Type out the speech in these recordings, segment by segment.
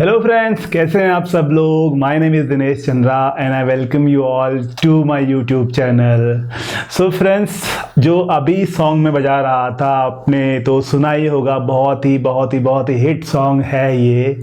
Hello friends, कैसे हैं आप सब लोग। My name is Dinesh Chandra and I welcome you all to my YouTube channel. So friends, जो अभी सॉन्ग में बजा रहा था आपने तो सुना ही होगा, बहुत ही हिट सॉन्ग है ये।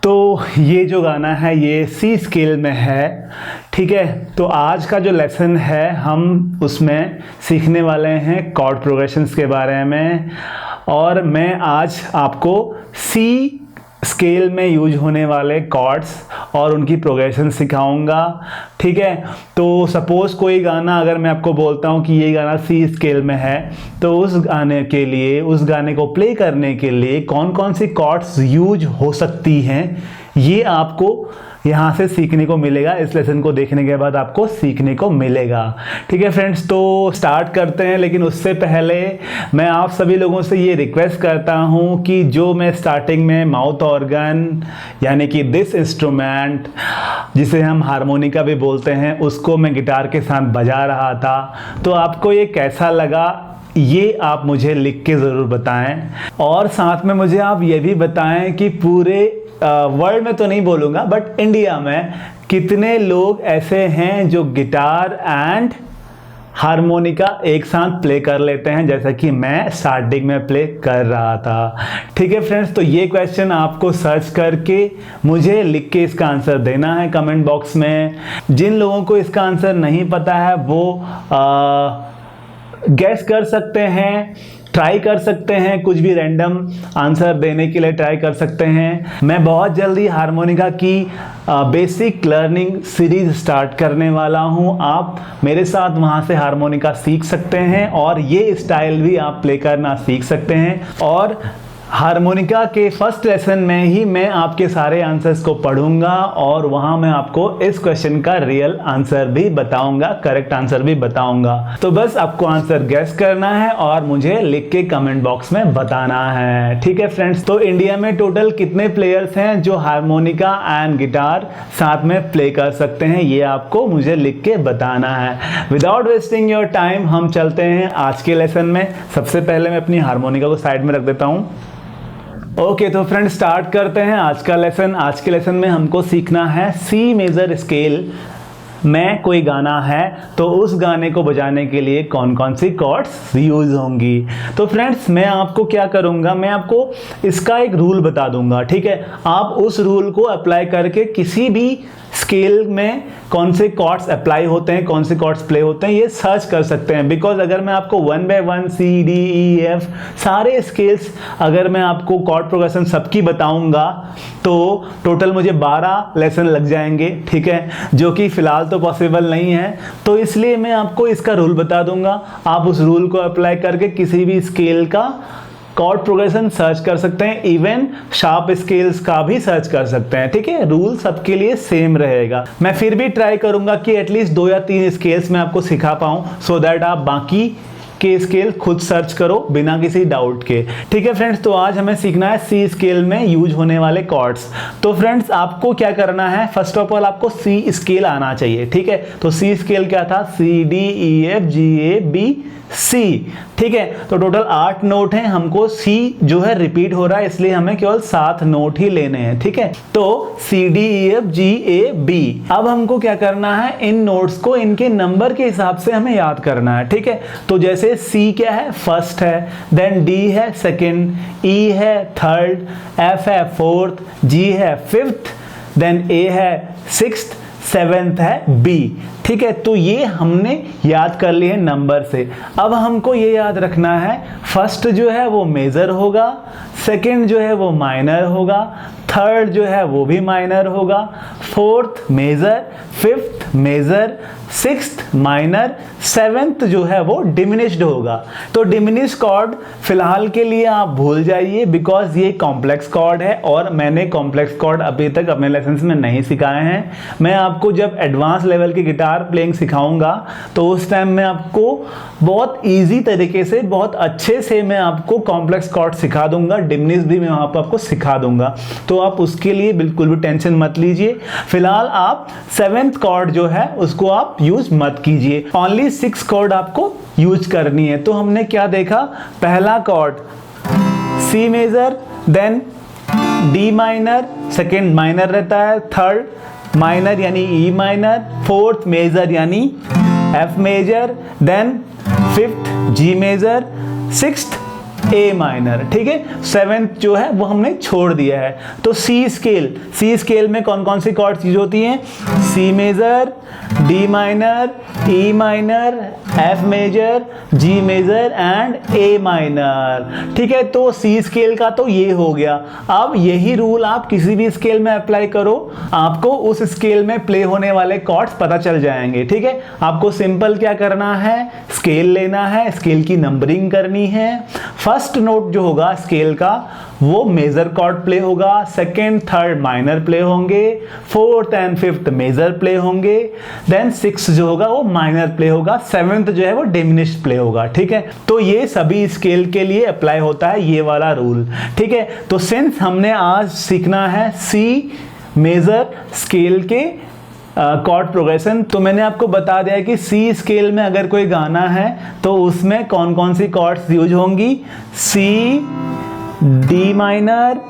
तो ये जो गाना है ये सी स्केल में है, ठीक है। तो आज का जो लेसन है हम उसमें सीखने वाले हैं कॉर्ड प्रोग्रेशंस के बारे में, और मैं आज आपको सी स्केल में यूज होने वाले कॉर्ड्स और उनकी प्रोग्रेशन सिखाऊंगा, ठीक है। तो सपोज कोई गाना अगर मैं आपको बोलता हूँ कि ये गाना सी स्केल में है, तो उस गाने के लिए, उस गाने को प्ले करने के लिए कौन कौन सी कॉर्ड्स यूज हो सकती हैं, ये आपको यहाँ से सीखने को मिलेगा। इस लेसन को देखने के बाद आपको सीखने को मिलेगा, ठीक है फ्रेंड्स। तो स्टार्ट करते हैं, लेकिन उससे पहले मैं आप सभी लोगों से ये रिक्वेस्ट करता हूँ कि जो मैं स्टार्टिंग में माउथ ऑर्गन यानी कि दिस इंस्ट्रूमेंट जिसे हम हारमोनिका भी बोलते हैं, उसको मैं गिटार के साथ बजा रहा था, तो आपको ये कैसा लगा ये आप मुझे लिख के ज़रूर बताएं। और साथ में मुझे आप ये भी बताएं कि पूरे वर्ल्ड में तो नहीं बोलूँगा, बट इंडिया में कितने लोग ऐसे हैं जो गिटार एंड हारमोनिका एक साथ प्ले कर लेते हैं, जैसा कि मैं स्टार्टिंग में प्ले कर रहा था, ठीक है फ्रेंड्स। तो ये क्वेश्चन आपको सर्च करके मुझे लिख के इसका आंसर देना है कमेंट बॉक्स में। जिन लोगों को इसका आंसर नहीं पता है वो गैस कर सकते हैं, ट्राई कर सकते हैं, कुछ भी रैंडम आंसर देने के लिए ट्राई कर सकते हैं। मैं बहुत जल्दी हारमोनिका की बेसिक लर्निंग सीरीज स्टार्ट करने वाला हूं। आप मेरे साथ वहां से हारमोनिका सीख सकते हैं और ये स्टाइल भी आप प्ले करना सीख सकते हैं। और हारमोनिका के फर्स्ट लेसन में ही मैं आपके सारे आंसर्स को पढ़ूंगा और वहां मैं आपको इस क्वेश्चन का रियल आंसर भी बताऊंगा, करेक्ट आंसर भी बताऊंगा। तो बस आपको आंसर गैस करना है और मुझे लिख के कमेंट बॉक्स में बताना है, ठीक है फ्रेंड्स। तो इंडिया में टोटल कितने प्लेयर्स हैं जो हारमोनिका एंड गिटार साथ में प्ले कर सकते हैं, ये आपको मुझे लिख के बताना है। विदाउट वेस्टिंग योर टाइम हम चलते हैं आज के लेसन में। सबसे पहले मैं अपनी हारमोनिका को साइड में रख देता हूँ। ओके तो फ्रेंड्स, स्टार्ट करते हैं आज का लेसन। आज के लेसन में हमको सीखना है सी मेजर स्केल में कोई गाना है तो उस गाने को बजाने के लिए कौन कौन सी कॉर्ड्स यूज होंगी। तो फ्रेंड्स, मैं आपको क्या करूंगा, मैं आपको इसका एक रूल बता दूंगा, ठीक है। आप उस रूल को अप्लाई करके किसी भी स्केल में कौन से कॉर्ड्स अप्लाई होते हैं, कौन से कॉर्ड्स प्ले होते हैं, ये सर्च कर सकते हैं। बिकॉज अगर मैं आपको 1 by 1 C D E F सारे स्केल्स अगर मैं आपको कॉर्ड प्रोग्रेशन सबकी बताऊंगा तो टोटल मुझे 12 लेसन लग जाएंगे, ठीक है, जो कि फिलहाल तो पॉसिबल नहीं है। तो इसलिए मैं आपको इसका रूल बता दूंगा, आप उस रूल को अप्लाई करके किसी भी स्केल का कॉर्ड प्रोग्रेशन सर्च कर सकते हैं, इवन शार्प स्केल्स का भी सर्च कर सकते हैं, ठीक है। रूल सबके लिए सेम रहेगा। मैं फिर भी ट्राई करूंगा कि एटलीस्ट 2 या 3 स्केल्स में आपको सिखा पाऊं, सो दैट आप बाकी के स्केल खुद सर्च करो बिना किसी डाउट के, ठीक है फ्रेंड्स। तो आज हमें सीखना है सी स्केल में यूज होने वाले कॉर्ड्स। तो फ्रेंड्स, आपको क्या करना है, फर्स्ट ऑफ ऑल आपको सी स्केल आना चाहिए, ठीक है। तो सी स्केल क्या था, C D E F G A B C, ठीक है। तो टोटल 8 नोट हैं, हमको सी जो है रिपीट हो रहा है, इसलिए हमें केवल 7 नोट ही लेने हैं, ठीक है। तो C D E F G A B. अब हमको क्या करना है, इन नोट्स को इनके नंबर के हिसाब से हमें याद करना है, ठीक है। तो जैसे सी क्या है, फर्स्ट है, देन डी है सेकंड, ई है थर्ड, एफ है फोर्थ, जी है फिफ्थ, देन ए है सिक्स्थ, सेवेंथ है बी, ठीक है। तो ये हमने याद कर लिए नंबर से। अब हमको ये याद रखना है, फर्स्ट जो है वो मेजर होगा, सेकंड जो है वो माइनर होगा, थर्ड जो है वो भी माइनर होगा, fourth major, fifth major, sixth minor, seventh जो है वो डिमिनिश्ड होगा। तो डिमिनिश कॉर्ड फिलहाल के लिए आप भूल जाइए, बिकॉज ये कॉम्प्लेक्स कॉर्ड है और मैंने कॉम्प्लेक्स कॉर्ड अभी तक अपने लेसन्स में नहीं सिखाए हैं। मैं आपको जब एडवांस लेवल की गिटार प्लेइंग सिखाऊंगा तो उस टाइम मैं आपको बहुत ईजी तरीके से, बहुत अच्छे से मैं आपको कॉम्प्लेक्स कॉर्ड सिखा दूंगा, डिमिनिश भी मैं वहाँ पर आपको सिखा दूंगा। तो आप उसके लिए बिल्कुल भी टेंशन मत लीजिए। फिलहाल आप 7th कॉर्ड जो है उसको आप यूज मत कीजिए, ओनली 6 कॉर्ड आपको यूज करनी है। तो हमने क्या देखा, पहला chord C major, then D minor, second minor रहता है, थर्ड माइनर यानी ई माइनर, फोर्थ मेजर यानी F major, then fifth G major, sixth A minor, ठीक है। सेवेंथ जो है वो हमने छोड़ दिया है। तो सी स्केल में कौन कौन सी कॉर्ड्स यूज होती हैं? C major, D minor, E minor, F major, G major and A minor, ठीक है। तो सी स्केल का तो ये हो गया। अब यही रूल आप किसी भी स्केल में अप्लाई करो, आपको उस स्केल में प्ले होने वाले कॉर्ड्स पता चल जाएंगे, ठीक है। आपको सिंपल क्या करना है, स्केल लेना है, स्केल की नंबरिंग करनी है। फर्स्ट नोट जो होगा स्केल का वो मेजर कॉर्ड प्ले होगा, सेकेंड थर्ड माइनर प्ले होंगे, fourth and fifth major play होंगे, देन सिक्स जो होगा वो माइनर प्ले होगा, सेवेंथ जो है वो डिमिनिश्ड प्ले होगा, ठीक है। तो ये सभी स्केल के लिए अप्लाई होता है ये वाला रूल, ठीक है। तो सिंस हमने आज सीखना है सी मेजर स्केल के कॉर्ड प्रोग्रेशन, तो मैंने आपको बता दिया कि सी स्केल में अगर कोई गाना है तो उसमें कौन कौन सी कॉर्ड्स यूज होंगी, C, D minor,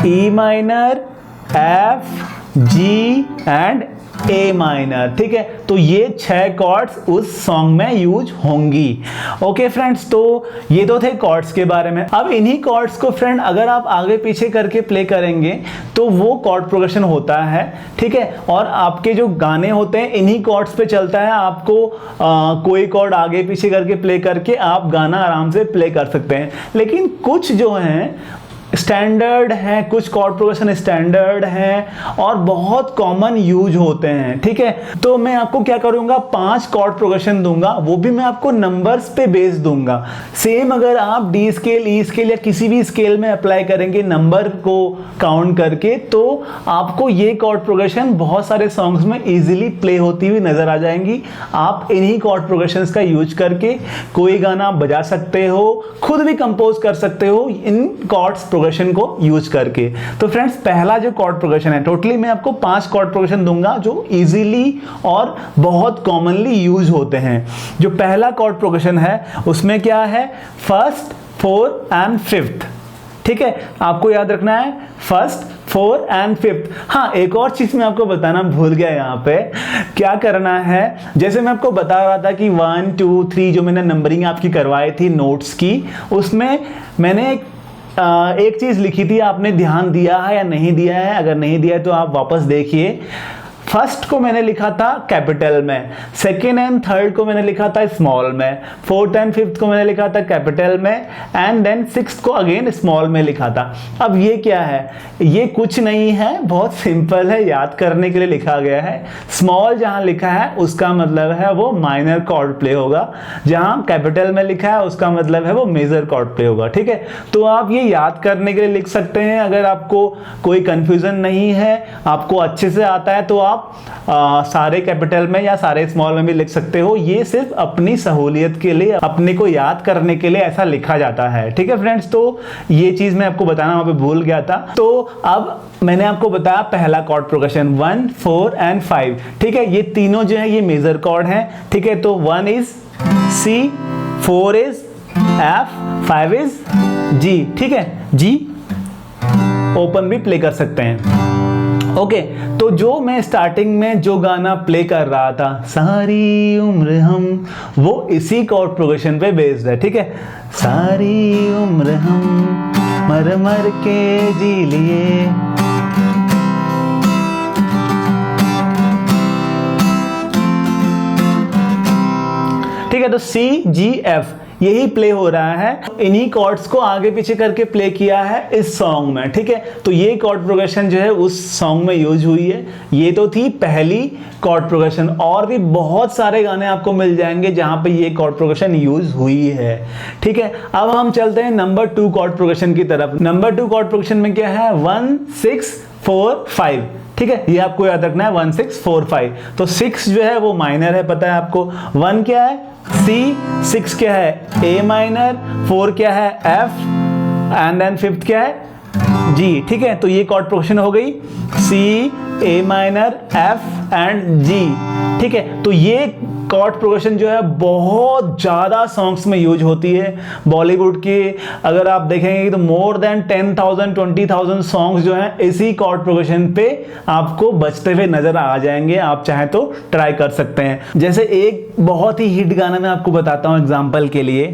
E minor, F, G and A minor, ठीक है। तो ये 6 कॉर्ड्स उस सॉन्ग में यूज होंगी। ओके फ्रेंड्स, तो ये तो थे कॉर्ड्स के बारे में। अब इन्हीं कॉर्ड्स को फ्रेंड अगर आप आगे पीछे करके प्ले करेंगे तो वो कॉर्ड प्रोग्रेशन होता है, ठीक है। और आपके जो गाने होते हैं इन्हीं कॉर्ड्स पे चलता है। आपको कोई कॉर्ड आगे पीछे करके प्ले करके आप गाना आराम से प्ले कर सकते हैं। लेकिन कुछ जो हैं स्टैंडर्ड हैं, कुछ कॉर्ड प्रोग्रेशन स्टैंडर्ड हैं और बहुत कॉमन यूज होते हैं, ठीक है। तो मैं आपको क्या करूंगा, 5 कॉर्ड प्रोग्रेशन दूंगा, वो भी मैं आपको नंबर्स पे बेस दूंगा। सेम अगर आप डी स्केल, ई स्केल या किसी भी स्केल में अप्लाई करेंगे नंबर को काउंट करके, तो आपको ये कॉर्ड प्रोग्रेशन बहुत सारे सॉन्ग्स में इजीली प्ले होती हुई नजर आ जाएंगी। आप इन्हीं कॉर्ड प्रोग्रेशंस का यूज करके कोई गाना बजा सकते हो, खुद भी कंपोज कर सकते हो इन कॉर्ड्स प्रोग्रेशन को यूज करके। तो फ्रेंड्स, पहला जो कॉर्ड प्रोग्रेशन है, टोटली मैं आपको 5 कॉर्ड प्रोग्रेशन दूंगा जो इजीली और बहुत कॉमनली यूज होते हैं। जो पहला कॉर्ड प्रोग्रेशन है उसमें क्या है, फर्स्ट, फोर्थ एंड फिफ्थ, ठीक है। आपको याद रखना है फर्स्ट, फोर्थ एंड फिफ्थ। हाँ, एक और चीज मैं आपको बताना भूल गया, यहाँ पे क्या करना है, जैसे मैं आपको बता रहा था कि 1 2 3 जो मैंने नंबरिंग आपकी करवाई थी नोट्स की, उसमें मैंने एक चीज लिखी थी, आपने ध्यान दिया है या नहीं दिया है? अगर नहीं दिया है तो आप वापस देखिए। फर्स्ट को मैंने लिखा था कैपिटल में, सेकेंड एंड थर्ड को मैंने लिखा था स्मॉल में, फोर्थ एंड फिफ्थ को मैंने लिखा था कैपिटल में, एंड देन सिक्स्थ को अगेन स्मॉल में लिखा था। अब ये क्या है, ये कुछ नहीं है, बहुत सिंपल है, याद करने के लिए लिखा गया है। स्मॉल जहां लिखा है उसका मतलब है वो माइनर कॉर्ड प्ले होगा, जहां कैपिटल में लिखा है उसका मतलब है वो मेजर कॉर्ड प्ले होगा, ठीक है। तो आप ये याद करने के लिए लिख सकते हैं। अगर आपको कोई कंफ्यूजन नहीं है, आपको अच्छे से आता है, तो आप सारे कैपिटल में या सारे स्मॉल में भी लिख सकते हो। ये सिर्फ अपनी सहूलियत के लिए, अपने को याद करने के लिए ऐसा लिखा जाता है, ठीक है फ्रेंड्स। तो ये चीज मैं आपको बताना वहां पे भूल गया था। तो अब मैंने आपको बताया पहला कॉर्ड प्रोग्रेशन 1 4 एंड 5, ठीक है। ये तीनों जो है ये मेजर कॉर्ड हैं, ठीक है। तो 1 is C, 4 is F, 5 is G, ठीक है। जी ओपन भी प्ले कर सकते हैं। ओके, तो जो मैं स्टार्टिंग में जो गाना प्ले कर रहा था, सारी उम्र हम, वो इसी कॉर्ड प्रोग्रेशन पे बेस्ड है, ठीक है। सारी उम्र हम मर मर के जी लिए, ठीक है। तो सी जी एफ यही प्ले हो रहा है, इन्हीं कॉर्ड्स को आगे पीछे करके प्ले किया है इस सॉन्ग में, ठीक है। तो ये कॉर्ड प्रोग्रेशन जो है उस सॉन्ग में यूज हुई है। ये तो थी पहली कॉर्ड प्रोग्रेशन, और भी बहुत सारे गाने आपको मिल जाएंगे जहां पे ये कॉर्ड प्रोग्रेशन यूज हुई है, ठीक है। अब हम चलते हैं नंबर 2 कॉर्ड प्रोग्रेशन की तरफ। नंबर 2 कॉर्ड प्रोग्रेशन में क्या है, 1 6 4 5, ठीक है। ये आपको याद रखना है 1 6 4 5। तो 6 जो है वो माइनर है, पता है आपको। 1 क्या है, सी, 6 क्या है, ए माइनर, 4 क्या है, एफ, एंड देन फिफ्थ क्या है, जी, ठीक है। तो ये कॉर्ड प्रोग्रेशन हो गई, सी ए माइनर, एफ एंड जी। ठीक है, तो ये कॉर्ड प्रोग्रेशन जो है बहुत ज़्यादा सॉन्ग्स में यूज होती है बॉलीवुड के। अगर आप देखेंगे तो मोर देन 10,000 20,000 सॉन्ग्स जो हैं इसी कॉर्ड प्रोग्रेशन पे आपको बजते हुए नजर आ जाएंगे। आप चाहे तो ट्राई कर सकते हैं। जैसे एक बहुत ही हिट गाना मैं आपको बताता हूं एग्जांपल के लिए।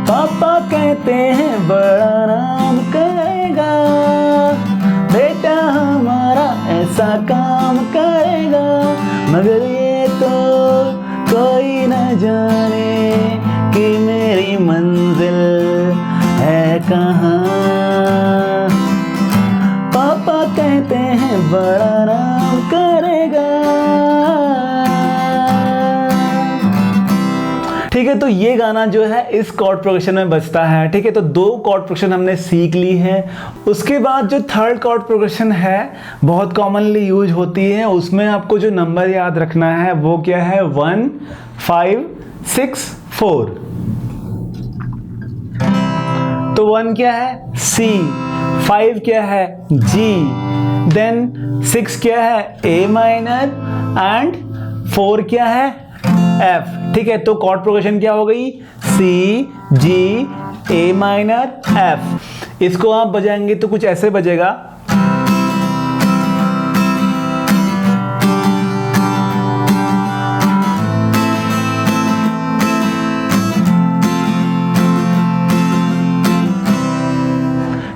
पापा कहते हैं बड़ा नाम करेगा, बेटा हमारा ऐसा काम करेगा, मगर ये तो कोई न जाने कि मेरी मंजिल है कहाँ। पापा कहते हैं बड़ा नाम करेगा। ठीक है, तो ये गाना जो है इस कॉर्ड प्रोग्रेशन में बजता है। ठीक है, तो दो कॉर्ड प्रोग्रेशन हमने सीख ली है। उसके बाद जो थर्ड कॉर्ड प्रोग्रेशन है बहुत कॉमनली यूज होती है, उसमें आपको जो नंबर याद रखना है वो क्या है, 1 5 6 4। तो 1 क्या है, C, 5 क्या है, G, देन 6 क्या है, A माइनर एंड 4 क्या है, F। ठीक है, तो कॉर्ड प्रोग्रेशन क्या हो गई, C, G, A minor, F। इसको आप बजाएंगे तो कुछ ऐसे बजेगा।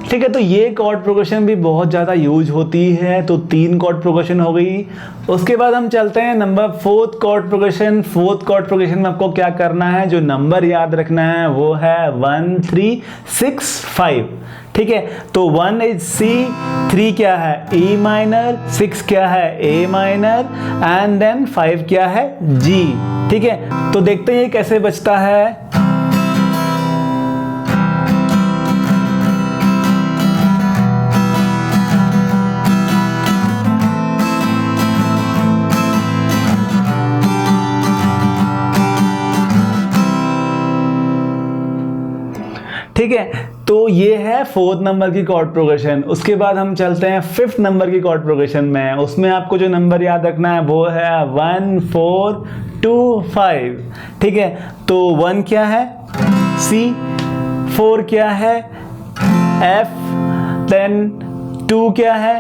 ठीक है, तो ये कॉर्ड प्रोग्रेशन भी बहुत ज़्यादा यूज होती है। तो 3 कॉर्ड प्रोग्रेशन हो गई। उसके बाद हम चलते हैं number 4th chord progression. 4th chord progression में आपको क्या करना है, जो नंबर याद रखना है वो है 1 3 6 5। ठीक है, तो 1 इज C, 3 क्या है, E माइनर, 6 क्या है, A माइनर एंड देन 5 क्या है, G। ठीक है, तो देखते हैं ये कैसे बजता है। ठीक है, तो ये है 4th नंबर की कॉर्ड प्रोग्रेशन। उसके बाद हम चलते हैं 5th नंबर की कॉर्ड प्रोग्रेशन में। उसमें आपको जो नंबर याद रखना है वो है 1 4 2 5। ठीक है, तो 1 क्या है, C, 4 क्या है, F, देन 2 क्या है,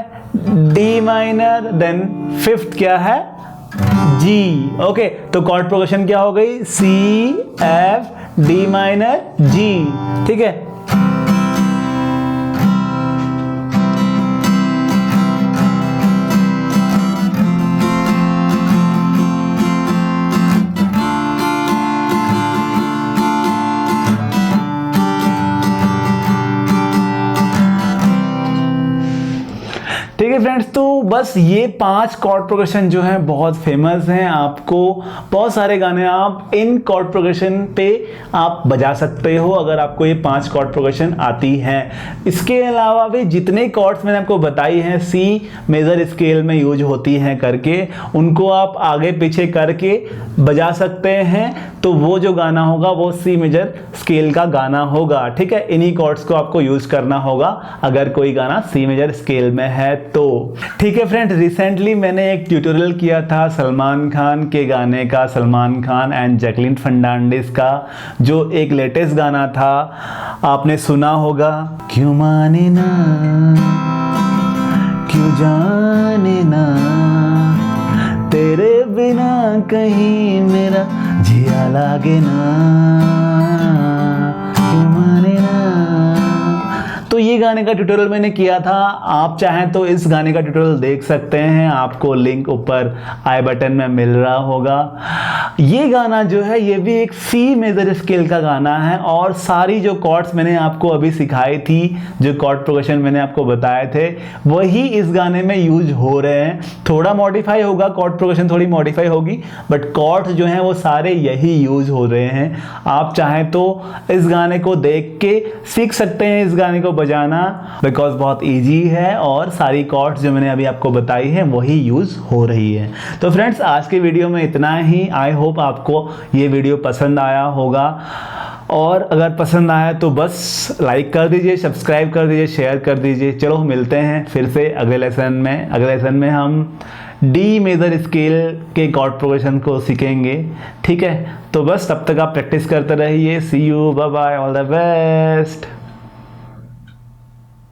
D माइनर, देन 5th क्या है, G। ओके, तो कॉर्ड प्रोग्रेशन क्या हो गई, C, F, D minor, G। ठीक है, ठीक है फ्रेंड्स, तो बस ये 5 कॉर्ड प्रोग्रेशन जो है बहुत फेमस हैं। आपको बहुत सारे गाने आप इन कॉर्ड प्रोग्रेशन पे आप बजा सकते हो अगर आपको ये 5 कॉर्ड प्रोग्रेशन आती हैं। इसके अलावा भी जितने कॉर्ड्स मैंने आपको बताई हैं C मेजर स्केल में यूज होती हैं करके, उनको आप आगे पीछे करके बजा सकते हैं। तो वो जो गाना होगा वो C मेजर स्केल का गाना होगा। ठीक है, इन्हीं कॉर्ड्स को आपको यूज करना होगा अगर कोई गाना C मेजर स्केल में है तो। ठीक है फ्रेंड, रिसेंटली मैंने एक ट्यूटोरियल किया था सलमान खान के गाने का, सलमान खान एंड जैकलिन फर्नांडिस का, जो एक लेटेस्ट गाना था, आपने सुना होगा, क्यों माने ना क्यों जाने ना, तेरे बिना कहीं मेरा जिया लागे ना, क्यों माने ना। तो ये गाने का ट्यूटोरियल मैंने किया था। आप चाहें तो इस गाने का ट्यूटोरियल देख सकते हैं, आपको लिंक ऊपर आई बटन में मिल रहा होगा। ये गाना जो है ये भी एक C मेजर स्केल का गाना है और सारी जो कॉर्ड्स मैंने आपको अभी सिखाई थी, जो कॉर्ड प्रोग्रेशन मैंने आपको बताए थे, वही इस गाने में यूज हो रहे हैं। थोड़ा मॉडिफाई होगा, कॉर्ड प्रोग्रेशन थोड़ी मॉडिफाई होगी, बट कॉर्ड्स जो हैं वो सारे यही यूज हो रहे हैं। आप चाहें तो इस गाने को देख के सीख सकते हैं इस गाने को बजाना, बिकॉज बहुत ईजी है और सारी कॉर्ड्स जो मैंने अभी आपको बताई है वही यूज हो रही है। तो फ्रेंड्स, आज के वीडियो में इतना ही। आई होप आपको ये वीडियो पसंद आया होगा। और अगर पसंद आया तो बस लाइक कर दीजिए, सब्सक्राइब कर दीजिए, शेयर कर दीजिए। चलो मिलते हैं फिर से अगले लेसन में। अगले लेसन में हम डी मेजर स्केल के कॉर्ड प्रोग्रेशन को सीखेंगे, ठीक है। तो बस तब तक आप प्रैक्टिस करते रहिए। See you, bye bye, all the best.